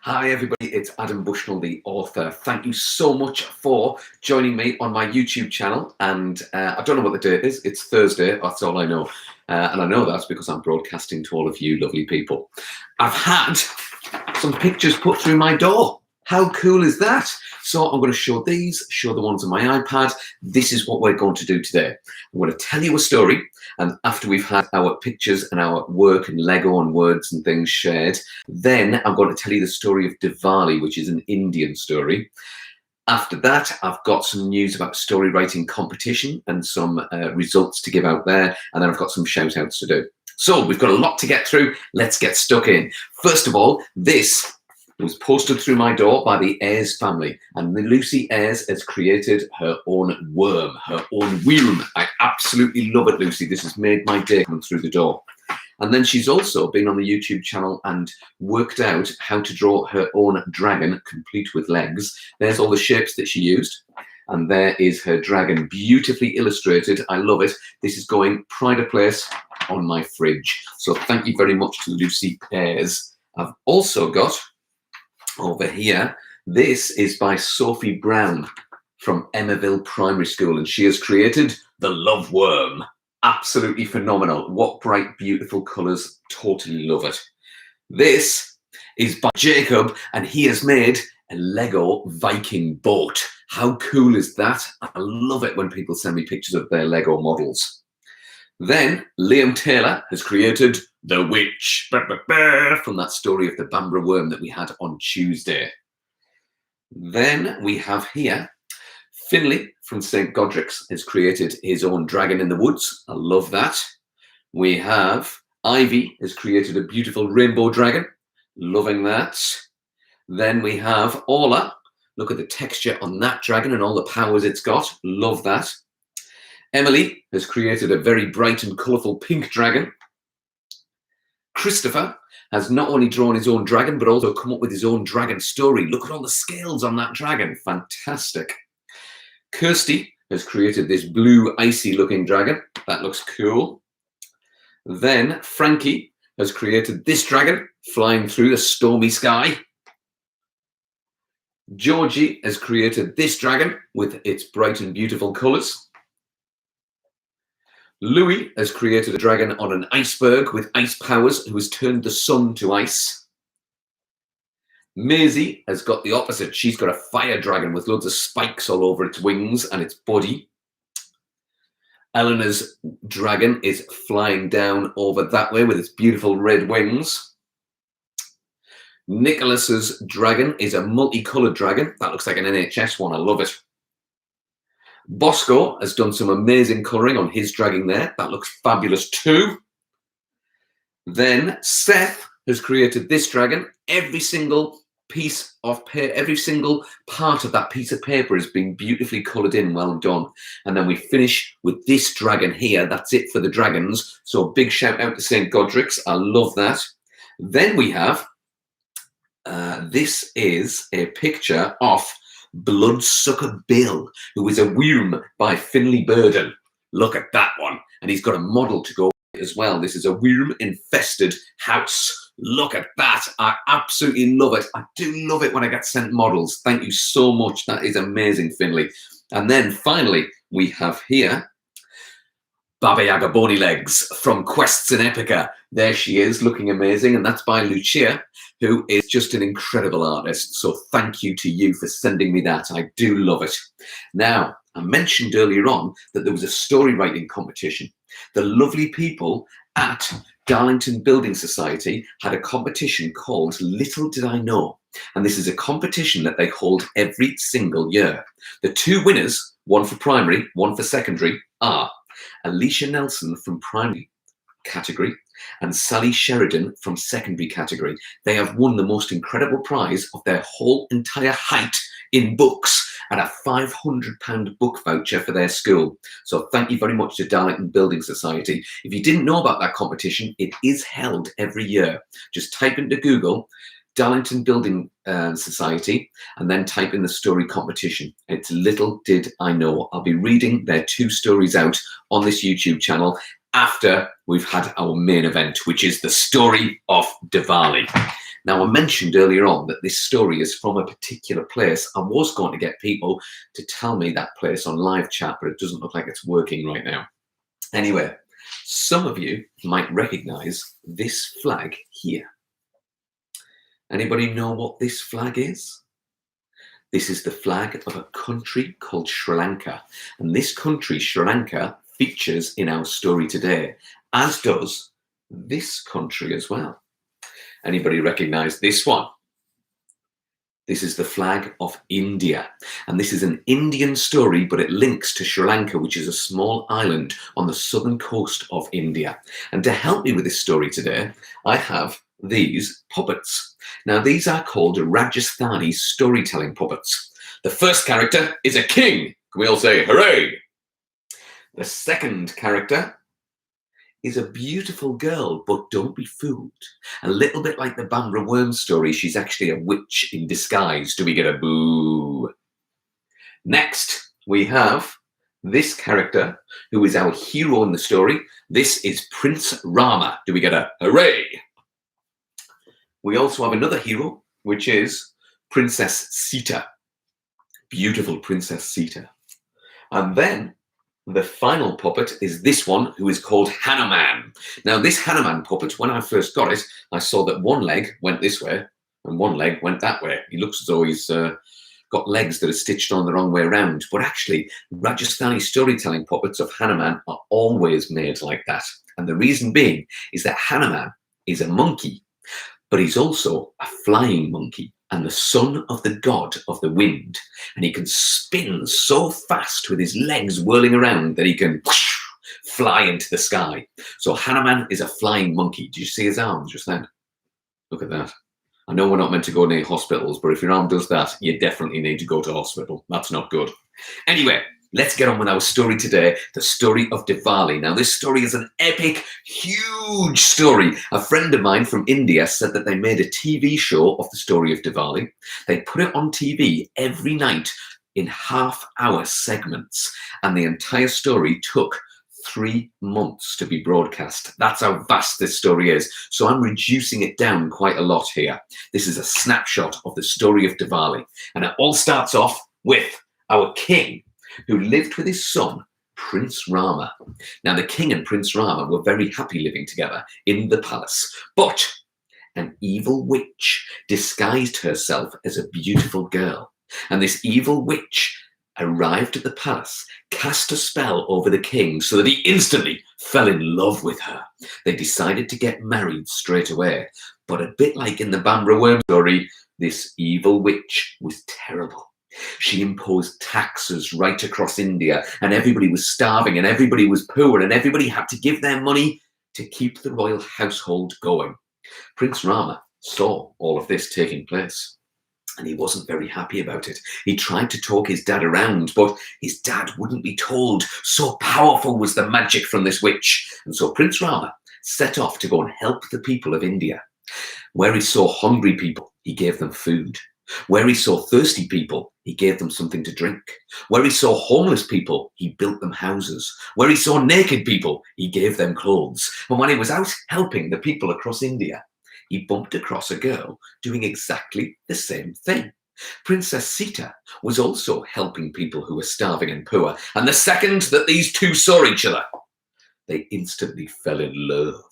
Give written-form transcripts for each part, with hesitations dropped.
Hi everybody, it's Adam Bushnell, the author. Thank you so much for joining me on my YouTube channel. And I don't know what the date is. It's Thursday, that's all I know. And I know that's because I'm broadcasting to all of you lovely people. I've had some pictures put through my door. How cool is that? So I'm going to show these, show the ones on my iPad. This is what we're going to do today. I'm going to tell you a story, and after we've had our pictures and our work and Lego and words and things shared, then I'm going to tell you the story of Diwali, which is an Indian story. After that, I've got some news about story writing competition and some results to give out there, and then I've got some shout outs to do. So we've got a lot to get through. Let's get stuck in. First of all, this was posted through my door by the Ayres family, and Lucy Ayres has created her own worm, her own worm. I absolutely love it, Lucy. This has made my day coming through the door. And then she's also been on the YouTube channel and worked out how to draw her own dragon, complete with legs. There's all the shapes that she used. And there is her dragon, beautifully illustrated. I love it. This is going pride of place on my fridge. So thank you very much to Lucy Ayres. I've also got over here, this is by Sophie Brown from Emmaville Primary School, and she has created the Love Worm. Absolutely phenomenal. What bright, beautiful colours. Totally love it. This is by Jacob, and he has made a Lego Viking boat. How cool is that? I love it when people send me pictures of their Lego models. Then Liam Taylor has created The Witch, from that story of the Bambra worm that we had on Tuesday. Then we have here Finley from St. Godric's has created his own dragon in the woods. I love that. We have Ivy has created a beautiful rainbow dragon. Loving that. Then we have Orla. Look at the texture on that dragon and all the powers it's got. Love that. Emily has created a very bright and colourful pink dragon. Christopher has not only drawn his own dragon, but also come up with his own dragon story. Look at all the scales on that dragon. Fantastic. Kirsty has created this blue, icy looking dragon. That looks cool. Then Frankie has created this dragon flying through the stormy sky. Georgie has created this dragon with its bright and beautiful colours. Louis has created a dragon on an iceberg with ice powers who has turned the sun to ice. Maisie has got the opposite. She's got a fire dragon with loads of spikes all over its wings and its body. Eleanor's dragon is flying down over that way with its beautiful red wings. Nicholas's dragon is a multicoloured dragon. That looks like an NHS one. I love it. Bosco has done some amazing colouring on his dragon there. That looks fabulous too. Then Seth has created this dragon. Every single piece of paper, every single part of that piece of paper has been beautifully coloured in. Well done. And then we finish with this dragon here. That's it for the dragons. So a big shout out to St. Godric's. I love that. Then we have, this is a picture of Bloodsucker Bill, who is a worm by Finley Burden. Look at that one. And he's got a model to go with as well. This is a worm-infested house. Look at that. I absolutely love it. I do love it when I get sent models. Thank you so much. That is amazing, Finley. And then finally, we have here Baba Yaga Bony Legs from Quests in Epica. There she is, looking amazing, and that's by Lucia, who is just an incredible artist. So thank you to you for sending me that. I do love it. Now, I mentioned earlier on that there was a story writing competition. The lovely people at Darlington Building Society had a competition called Little Did I Know. And this is a competition that they hold every single year. The two winners, one for primary, one for secondary, are Alicia Nelson from primary category and Sally Sheridan from secondary category. They have won the most incredible prize of their whole entire height in books and a £500 book voucher for their school. So thank you very much to Darlington Building Society. If you didn't know about that competition, it is held every year. Just type into Google Darlington Building Society and then type in the story competition. It's Little Did I Know. I'll be reading their two stories out on this YouTube channel after we've had our main event, which is the story of Diwali. Now, I mentioned earlier on that this story is from a particular place. I was going to get people to tell me that place on live chat, but it doesn't look like it's working right now. Anyway, some of you might recognize this flag here. Anybody know what this flag is? This is the flag of a country called Sri Lanka. And this country, Sri Lanka, features in our story today, as does this country as well. Anybody recognize this one? This is the flag of India. And this is an Indian story, but it links to Sri Lanka, which is a small island on the southern coast of India. And to help me with this story today, I have these puppets. Now, these are called Rajasthani storytelling puppets. The first character is a king. Can we all say hooray? The second character is a beautiful girl, but don't be fooled. A little bit like the Bambra Worm story, she's actually a witch in disguise. Do we get a boo? Next, we have this character who is our hero in the story. This is Prince Rama. Do we get a hooray? We also have another hero, which is Princess Sita. Beautiful Princess Sita. And then the final puppet is this one, who is called Hanuman. Now, this Hanuman puppet, when I first got it, I saw that one leg went this way and one leg went that way. He looks as though he's got legs that are stitched on the wrong way around. But actually, Rajasthani storytelling puppets of Hanuman are always made like that. And the reason being is that Hanuman is a monkey, but he's also a flying monkey and the son of the god of the wind. And he can spin so fast with his legs whirling around that he can fly into the sky. So Hanuman is a flying monkey. Did you see his arms just then? Look at that. I know we're not meant to go near hospitals, but if your arm does that, you definitely need to go to hospital. That's not good. Anyway, let's get on with our story today, the story of Diwali. Now, this story is an epic, huge story. A friend of mine from India said that they made a TV show of the story of Diwali. They put it on TV every night in half-hour segments, and the entire story took 3 months to be broadcast. That's how vast this story is. So I'm reducing it down quite a lot here. This is a snapshot of the story of Diwali. And it all starts off with our king, who lived with his son, Prince Rama. Now, the king and Prince Rama were very happy living together in the palace, but an evil witch disguised herself as a beautiful girl. And this evil witch arrived at the palace, cast a spell over the king so that he instantly fell in love with her. They decided to get married straight away. But a bit like in the Bambra Worm story, this evil witch was terrible. She imposed taxes right across India, and everybody was starving and everybody was poor and everybody had to give their money to keep the royal household going. Prince Rama saw all of this taking place, and he wasn't very happy about it. He tried to talk his dad around, but his dad wouldn't be told. So powerful was the magic from this witch. And so Prince Rama set off to go and help the people of India. Where he saw hungry people, he gave them food. Where he saw thirsty people, he gave them something to drink. Where he saw homeless people, he built them houses. Where he saw naked people, he gave them clothes. And when he was out helping the people across India, he bumped across a girl doing exactly the same thing. Princess Sita was also helping people who were starving and poor. And the second that these two saw each other, they instantly fell in love.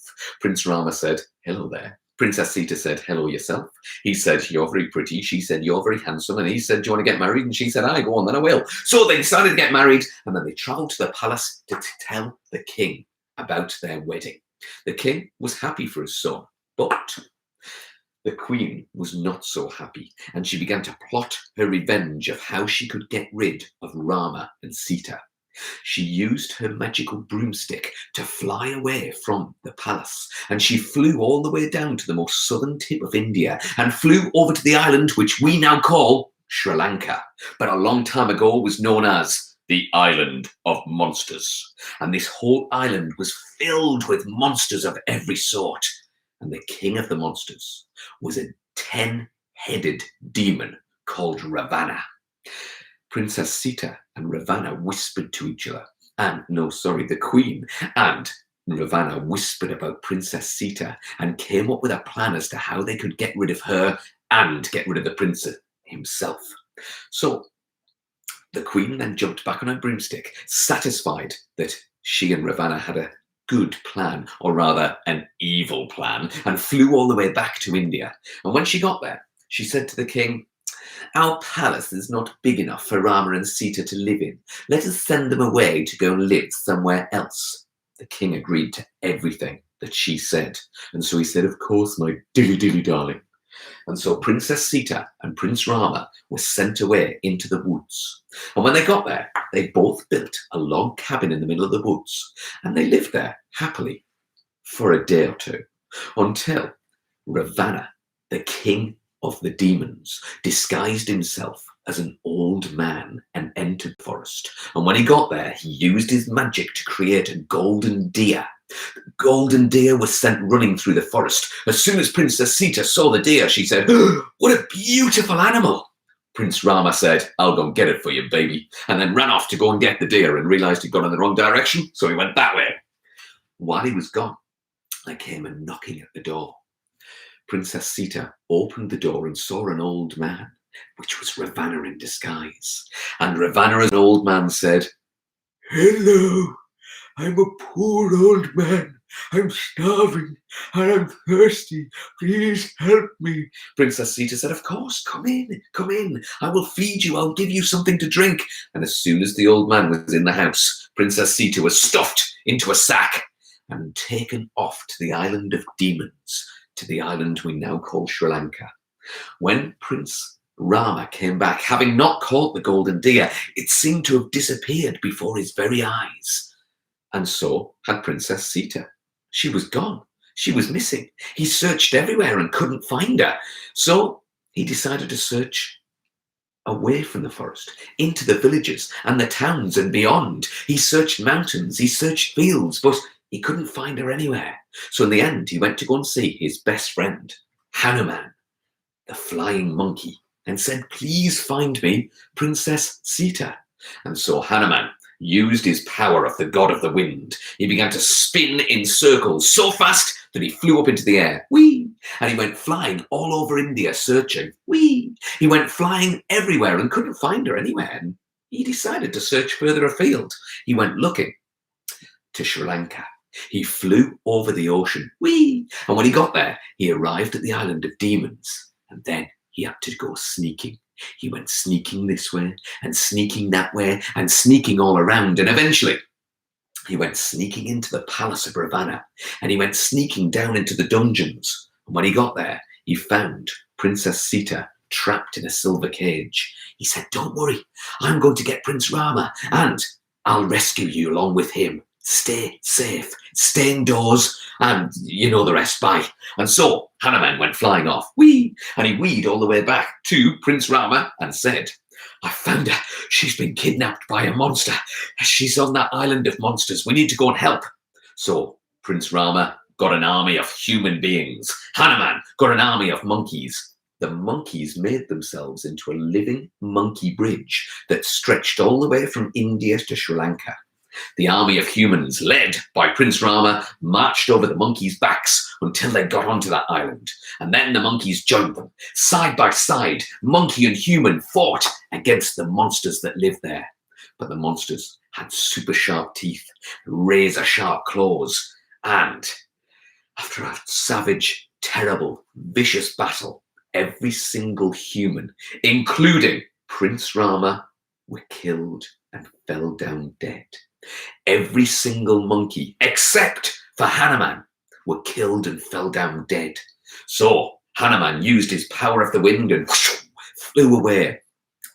Prince Rama said, "Hello there." Princess Sita said, "Hello yourself." He said, "You're very pretty." She said, "You're very handsome." And he said, "Do you want to get married?" And she said, "Aye, go on, then I will." So they decided to get married, and then they traveled to the palace to tell the king about their wedding. The king was happy for his son, but the queen was not so happy, and she began to plot her revenge of how she could get rid of Rama and Sita. She used her magical broomstick to fly away from the palace, and she flew all the way down to the most southern tip of India and flew over to the island which we now call Sri Lanka, but a long time ago was known as the Island of Monsters. And this whole island was filled with monsters of every sort. And the king of the monsters was a 10-headed demon called Ravana. Princess Sita and Ravana whispered to each other, the queen, and Ravana whispered about Princess Sita and came up with a plan as to how they could get rid of her and get rid of the prince himself. So the queen then jumped back on her broomstick, satisfied that she and Ravana had a good plan, or rather an evil plan, and flew all the way back to India. And when she got there, she said to the king, "Our palace is not big enough for Rama and Sita to live in. Let us send them away to go and live somewhere else." The king agreed to everything that she said. And so he said, "Of course, my dilly-dilly darling." And so Princess Sita and Prince Rama were sent away into the woods. And when they got there, they both built a log cabin in the middle of the woods. And they lived there happily for a day or two until Ravana, the king of the demons, disguised himself as an old man and entered the forest. And when he got there, he used his magic to create a golden deer. The golden deer was sent running through the forest. As soon as Princess Sita saw the deer, she said, "What a beautiful animal." Prince Rama said, "I'll go and get it for you, baby," and then ran off to go and get the deer and realized he'd gone in the wrong direction, so he went that way. While he was gone, there came a knocking at the door. Princess Sita opened the door and saw an old man, which was Ravana in disguise. And Ravana, as an old man, said, "Hello, I'm a poor old man. I'm starving and I'm thirsty. Please help me." Princess Sita said, "Of course, come in, come in. I will feed you. I'll give you something to drink." And as soon as the old man was in the house, Princess Sita was stuffed into a sack and taken off to the island of demons, to the island we now call Sri Lanka. When Prince Rama came back, having not caught the golden deer, it seemed to have disappeared before his very eyes. And so had Princess Sita. She was gone. She was missing. He searched everywhere and couldn't find her. So he decided to search away from the forest, into the villages and the towns and beyond. He searched mountains, he searched fields, but he couldn't find her anywhere. So in the end, he went to go and see his best friend, Hanuman, the flying monkey, and said, "Please find me Princess Sita." And so Hanuman used his power of the god of the wind. He began to spin in circles so fast that he flew up into the air. Whee! And he went flying all over India searching. Whee! He went flying everywhere and couldn't find her anywhere. And he decided to search further afield. He went looking to Sri Lanka. He flew over the ocean. Whee! And when he got there, he arrived at the island of demons. And then he had to go sneaking. He went sneaking this way and sneaking that way and sneaking all around. And eventually he went sneaking into the palace of Ravana, and he went sneaking down into the dungeons. And when he got there, he found Princess Sita trapped in a silver cage. He said, "Don't worry, I'm going to get Prince Rama and I'll rescue you along with him. Stay safe, stay indoors, and you know the rest, bye." And so Hanuman went flying off, whee, and he weed all the way back to Prince Rama and said, "I found her. She's been kidnapped by a monster. She's on that island of monsters. We need to go and help." So Prince Rama got an army of human beings. Hanuman got an army of monkeys. The monkeys made themselves into a living monkey bridge that stretched all the way from India to Sri Lanka. The army of humans, led by Prince Rama, marched over the monkeys' backs until they got onto that island. And then the monkeys joined them. Side by side, monkey and human fought against the monsters that lived there. But the monsters had super sharp teeth, razor sharp claws, and after a savage, terrible, vicious battle, every single human, including Prince Rama, were killed and fell down dead. Every single monkey, except for Hanuman, were killed and fell down dead. So Hanuman used his power of the wind and flew away.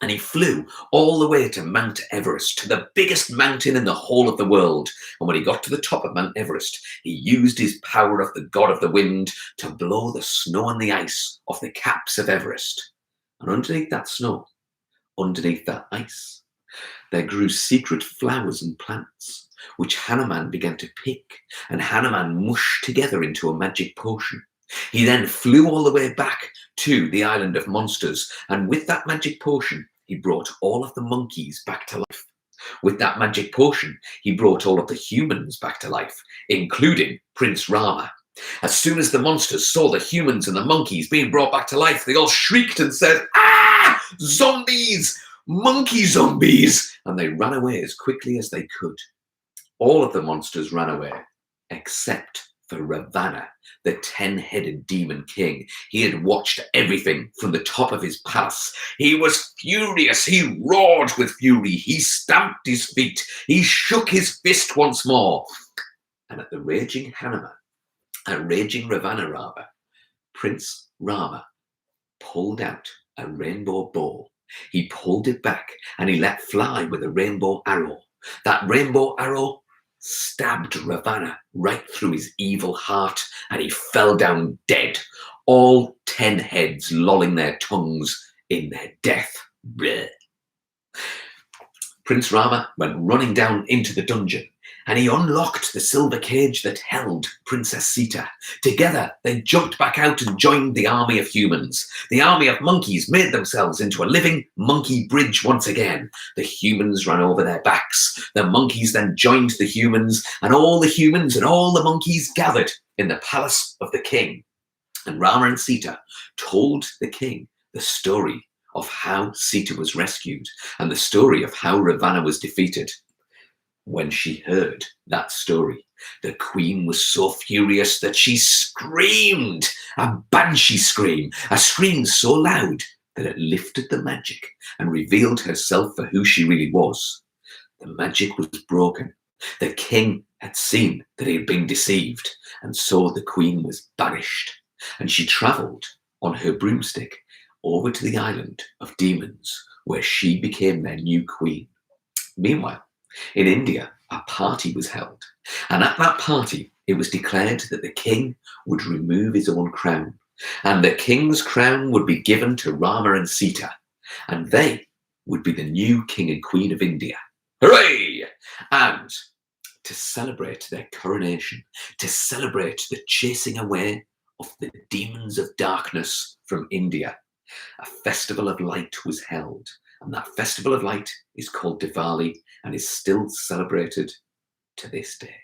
And he flew all the way to Mount Everest, to the biggest mountain in the whole of the world. And when he got to the top of Mount Everest, he used his power of the god of the wind to blow the snow and the ice off the caps of Everest. And underneath that snow, underneath that ice, there grew secret flowers and plants, which Hanuman began to pick, and Hanuman mushed together into a magic potion. He then flew all the way back to the island of monsters, and with that magic potion, he brought all of the monkeys back to life. With that magic potion, he brought all of the humans back to life, including Prince Rama. As soon as the monsters saw the humans and the monkeys being brought back to life, they all shrieked and said, "Ah! Zombies! Monkey zombies!" And they ran away as quickly as they could. All of the monsters ran away, except for Ravana, the 10-headed demon king. He had watched everything from the top of his palace. He was furious. He roared with fury. He stamped his feet. He shook his fist once more. And at the raging Ravana rather, Prince Rama pulled out a rainbow bow. He pulled it back and he let fly with a rainbow arrow. That rainbow arrow stabbed Ravana right through his evil heart, and he fell down dead, all 10 heads lolling their tongues in their death. Bleh. Prince Rama went running down into the dungeon, and he unlocked the silver cage that held Princess Sita. Together, they jumped back out and joined the army of humans. The army of monkeys made themselves into a living monkey bridge once again. The humans ran over their backs. The monkeys then joined the humans, and all the humans and all the monkeys gathered in the palace of the king. And Rama and Sita told the king the story of how Sita was rescued and the story of how Ravana was defeated. When she heard that story, the queen was so furious that she screamed, a banshee scream, a scream so loud that it lifted the magic and revealed herself for who she really was. The magic was broken. The king had seen that he had been deceived, and so the queen was banished, and she travelled on her broomstick over to the island of demons, where she became their new queen. Meanwhile, in India, a party was held, and at that party, it was declared that the king would remove his own crown, and the king's crown would be given to Rama and Sita, and they would be the new king and queen of India. Hooray! And to celebrate their coronation, to celebrate the chasing away of the demons of darkness from India, a festival of light was held. And that festival of light is called Diwali and is still celebrated to this day.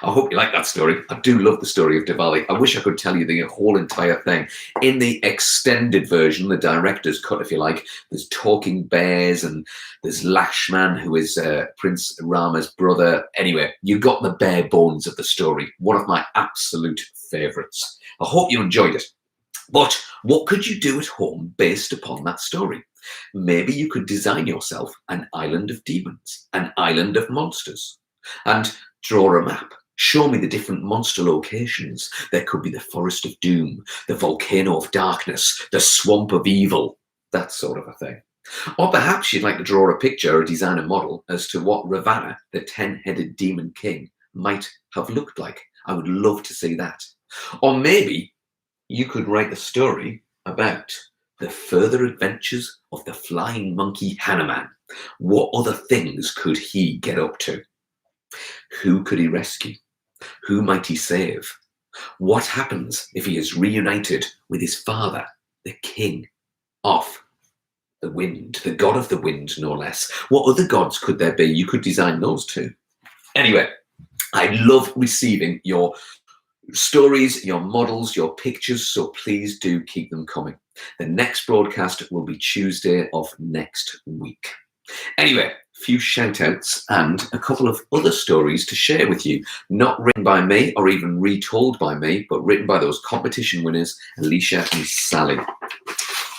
I hope you like that story. I do love the story of Diwali. I wish I could tell you the whole entire thing. In the extended version, the director's cut, if you like, there's talking bears and there's Lakshman, who is Prince Rama's brother. Anyway, you got the bare bones of the story. One of my absolute favourites. I hope you enjoyed it. But what could you do at home based upon that story? Maybe you could design yourself an island of demons, an island of monsters, and draw a map. Show me the different monster locations. There could be the Forest of Doom, the Volcano of Darkness, the Swamp of Evil, that sort of a thing. Or perhaps you'd like to draw a picture or design a model as to what Ravana, the 10-headed demon king, might have looked like. I would love to see that. Or maybe you could write the story about the further adventures of the flying monkey Hanuman. What other things could he get up to? Who could he rescue? Who might he save? What happens if he is reunited with his father, the king of the wind, the god of the wind, no less? What other gods could there be? You could design those too. Anyway, I love receiving your stories, your models, your pictures, so please do keep them coming. The next broadcast will be Tuesday of next week. Anyway, a few shout outs and a couple of other stories to share with you, not written by me or even retold by me, but written by those competition winners, Alicia and Sally.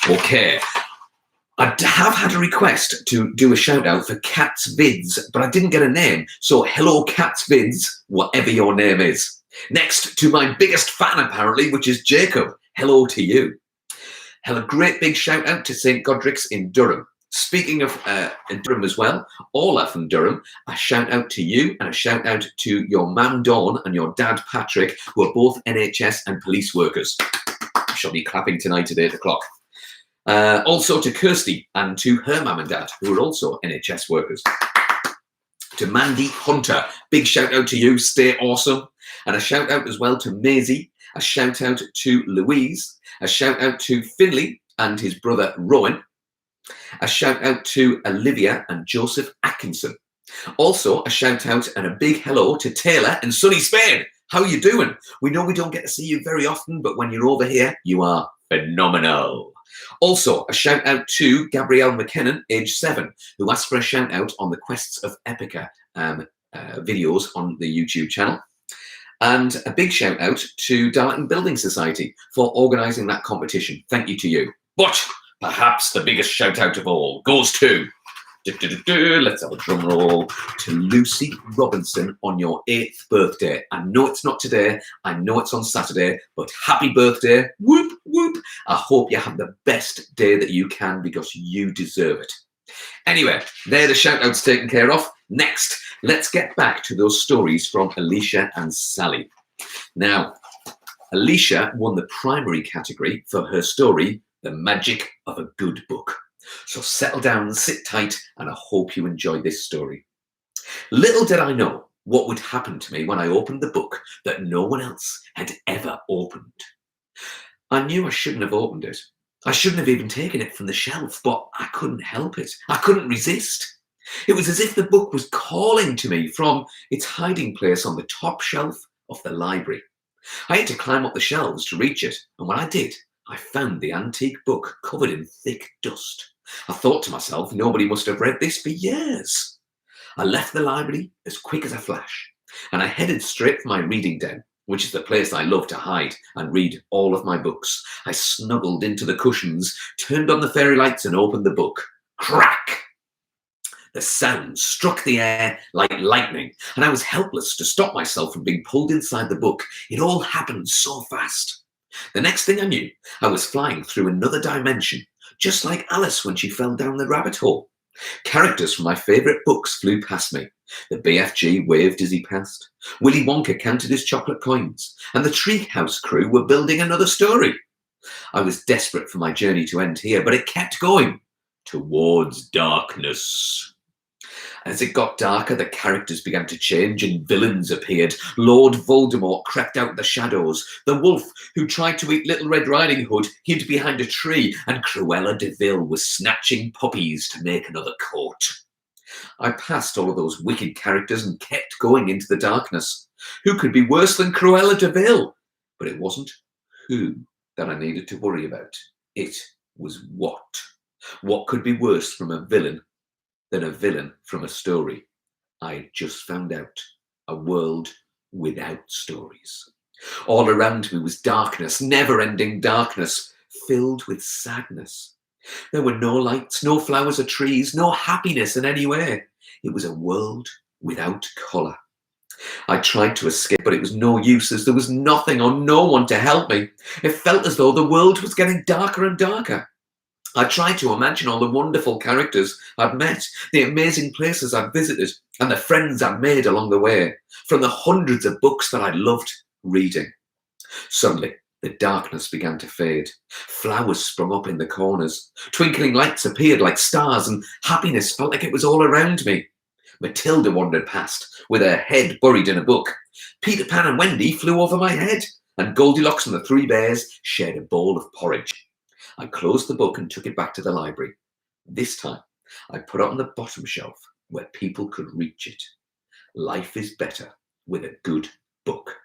Okay. I have had a request to do a shout out for Cats Vids, but I didn't get a name. So hello, Cats Vids, whatever your name is. Next to my biggest fan, apparently, which is Jacob. Hello to you. A great big shout out to St. Godric's in Durham. Speaking of in Durham as well, Ola from Durham, a shout out to you and a shout out to your mum Dawn and your dad Patrick, who are both NHS and police workers. I shall be clapping tonight at 8 o'clock. Also to Kirsty and to her mum and dad, who are also NHS workers. To Mandy Hunter, big shout out to you, stay awesome. And a shout out as well to Maisie, a shout out to Louise, a shout out to Finley and his brother Rowan, A shout out to Olivia and Joseph Atkinson. Also, a shout out and a big hello to Taylor in sunny Spain. How are you doing? We know we don't get to see you very often, but when you're over here, you are phenomenal. Also, a shout out to Gabrielle McKinnon, age 7, who asked for a shout out on the Quests of Epica videos on the YouTube channel. And a big shout out to Darton Building Society for organising that competition. Thank you to you. But perhaps the biggest shout out of all goes to, let's have a drum roll, to Lucy Robinson on your 8th birthday. I know it's not today, I know it's on Saturday, but happy birthday, whoop, whoop. I hope you have the best day that you can because you deserve it. Anyway, there are the shout outs taken care of. Next, let's get back to those stories from Alicia and Sally. Now, Alicia won the primary category for her story, The Magic of a Good Book. So settle down, sit tight, and I hope you enjoy this story. Little did I know what would happen to me when I opened the book that no one else had ever opened. I knew I shouldn't have opened it. I shouldn't have even taken it from the shelf, but I couldn't help it. I couldn't resist. It was as if the book was calling to me from its hiding place on the top shelf of the library. I had to climb up the shelves to reach it, and when I did, I found the antique book covered in thick dust. I thought to myself, nobody must have read this for years. I left the library as quick as a flash, and I headed straight for my reading den, which is the place I love to hide and read all of my books. I snuggled into the cushions, turned on the fairy lights, and opened the book. Crack! The sound struck the air like lightning, and I was helpless to stop myself from being pulled inside the book. It all happened so fast. The next thing I knew, I was flying through another dimension, just like Alice when she fell down the rabbit hole. Characters from my favourite books flew past me. The BFG waved as he passed. Willy Wonka counted his chocolate coins, and the Treehouse crew were building another story. I was desperate for my journey to end here, but it kept going towards darkness. As it got darker, the characters began to change and villains appeared. Lord Voldemort crept out the shadows. The wolf who tried to eat Little Red Riding Hood hid behind a tree, and Cruella de Vil was snatching puppies to make another court. I passed all of those wicked characters and kept going into the darkness. Who could be worse than Cruella de Vil? But it wasn't who that I needed to worry about. It was what. What could be worse from a villain than a villain from a story? I had just found out. A world without stories. All around me was darkness, never-ending darkness, filled with sadness. There were no lights, no flowers or trees, no happiness in any way. It was a world without colour. I tried to escape, but it was no use, as there was nothing or no one to help me. It felt as though the world was getting darker and darker. I tried to imagine all the wonderful characters I'd met, the amazing places I'd visited, and the friends I'd made along the way, from the hundreds of books that I'd loved reading. Suddenly, the darkness began to fade. Flowers sprung up in the corners. Twinkling lights appeared like stars, and happiness felt like it was all around me. Matilda wandered past, with her head buried in a book. Peter Pan and Wendy flew over my head, and Goldilocks and the Three Bears shared a bowl of porridge. I closed the book and took it back to the library. This time, I put it on the bottom shelf where people could reach it. Life is better with a good book.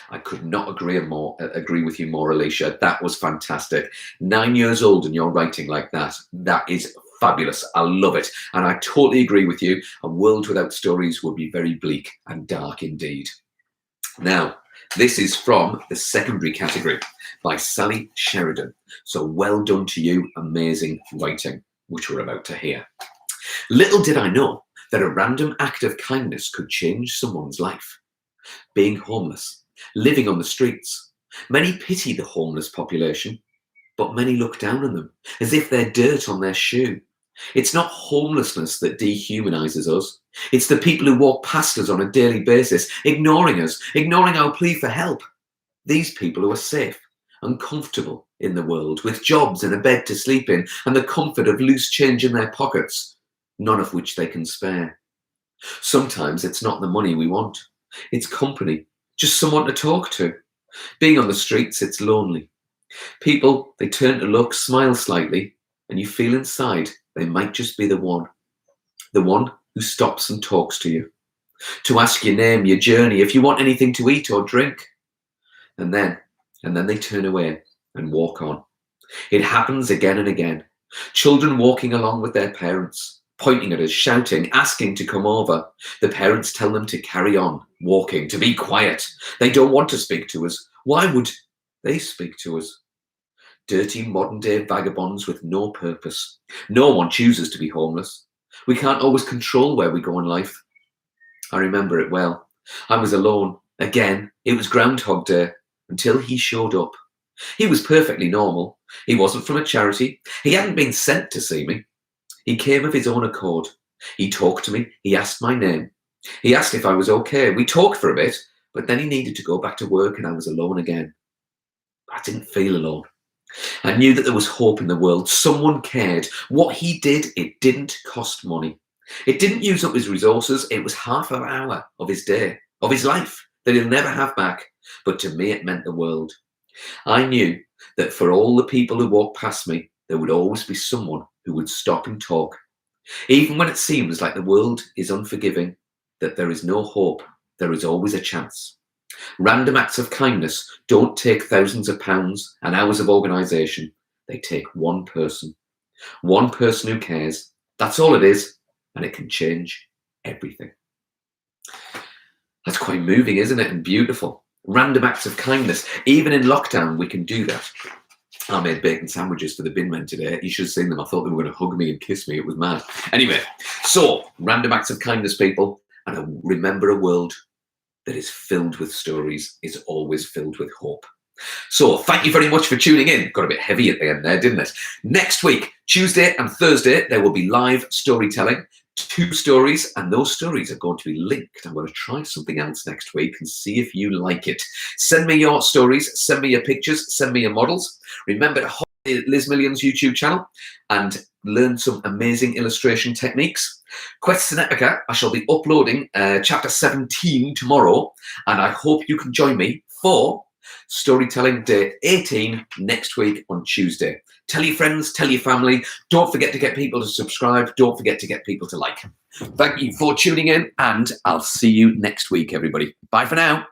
I could not agree with you more, Alicia. That was fantastic. 9 years old and you're writing like that. That is fabulous. I love it. And I totally agree with you. A world without stories would be very bleak and dark indeed. Now, this is from the secondary category by Sally Sheridan. So well done to you, amazing writing, which we're about to hear. Little did I know that a random act of kindness could change someone's life. Being homeless, living on the streets. Many pity the homeless population, but many look down on them as if they're dirt on their shoe. It's not homelessness that dehumanizes us. It's the people who walk past us on a daily basis, ignoring us, ignoring our plea for help. These people who are safe and comfortable in the world, with jobs and a bed to sleep in, and the comfort of loose change in their pockets, none of which they can spare. Sometimes it's not the money we want. It's company, just someone to talk to. Being on the streets, it's lonely. People, they turn to look, smile slightly, and you feel inside they might just be the one who stops and talks to you, to ask your name, your journey, if you want anything to eat or drink. And then they turn away and walk on. It happens again and again. Children walking along with their parents, pointing at us, shouting, asking to come over. The parents tell them to carry on walking, to be quiet. They don't want to speak to us. Why would they speak to us? Dirty modern-day vagabonds with no purpose. No one chooses to be homeless. We can't always control where we go in life. I remember it well. I was alone. Again, it was Groundhog Day, until he showed up. He was perfectly normal. He wasn't from a charity. He hadn't been sent to see me. He came of his own accord. He talked to me. He asked my name. He asked if I was okay. We talked for a bit, but then he needed to go back to work and I was alone again. I didn't feel alone. I knew that there was hope in the world. Someone cared. What he did, it didn't cost money. It didn't use up his resources. It was half an hour of his day, of his life, that he'll never have back. But to me, it meant the world. I knew that for all the people who walked past me, there would always be someone who would stop and talk. Even when it seems like the world is unforgiving, that there is no hope, there is always a chance. Random acts of kindness don't take thousands of pounds and hours of organisation. They take one person who cares. That's all it is, and it can change everything. That's quite moving, isn't it? And beautiful. Random acts of kindness. Even in lockdown, we can do that. I made bacon sandwiches for the bin men today. You should have seen them. I thought they were going to hug me and kiss me. It was mad. Anyway, so random acts of kindness, people. And remember, a world that is filled with stories is always filled with hope. So thank you very much for tuning in. Got a bit heavy at the end there, didn't it? Next week, Tuesday and Thursday, there will be live storytelling. 2 stories, and those stories are going to be linked. I'm going to try something else next week and see if you like it. Send me your stories, send me your pictures, send me your models. Remember to hop to Liz Millions YouTube channel and learn some amazing illustration techniques. Quests in Epica, I shall be uploading chapter 17 tomorrow, and I hope you can join me for Storytelling Day 18 next week on Tuesday. Tell your friends, tell your family. Don't forget to get people to subscribe. Don't forget to get people to like. Thank you for tuning in, and I'll see you next week, everybody. Bye for now.